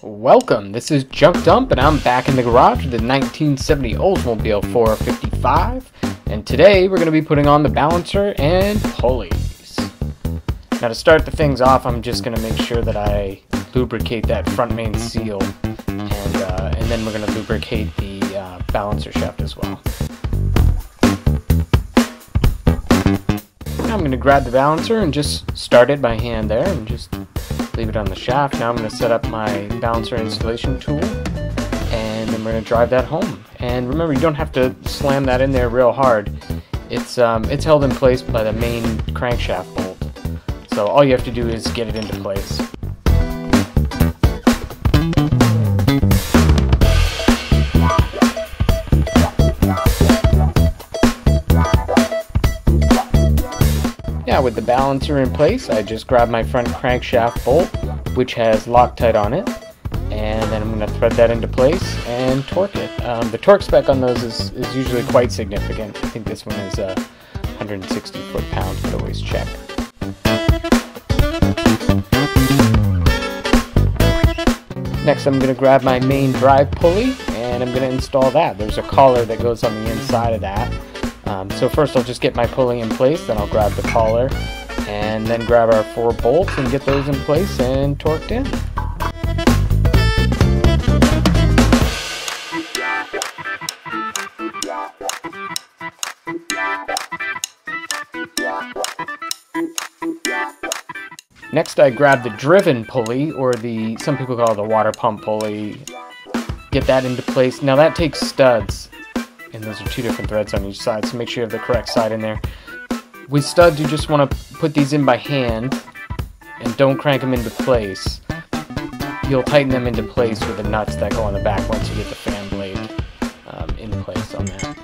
Welcome, this is Junk Dump and I'm back in the garage with the 1970 Oldsmobile 455, and today we're going to be putting on the balancer and pulleys. Now to start the things off, I'm just going to make sure that I lubricate that front main seal, and then we're going to lubricate the balancer shaft as well. Now I'm going to grab the balancer and just start it by hand there and just leave it on the shaft. Now I'm going to set up my balancer installation tool, and then we're going to drive that home. And remember, you don't have to slam that in there real hard. It's held in place by the main crankshaft bolt. So all you have to do is get it into place. Now with the balancer in place, I just grab my front crankshaft bolt, which has Loctite on it, and then I'm going to thread that into place and torque it. The torque spec on those is usually quite significant. I think this one is 160 foot-pounds, but always check. Next I'm going to grab my main drive pulley, and I'm going to install that. There's a collar that goes on the inside of that. So first I'll just get my pulley in place, then I'll grab the collar, and then grab our 4 bolts and get those in place and torqued in. Next I grab the driven pulley, or some people call it the water pump pulley. Get that into place. Now that takes studs, and those are 2 different threads on each side, so make sure you have the correct side in there. With studs, you just want to put these in by hand and don't crank them into place. You'll tighten them into place with the nuts that go on the back once you get the fan blade in place on that.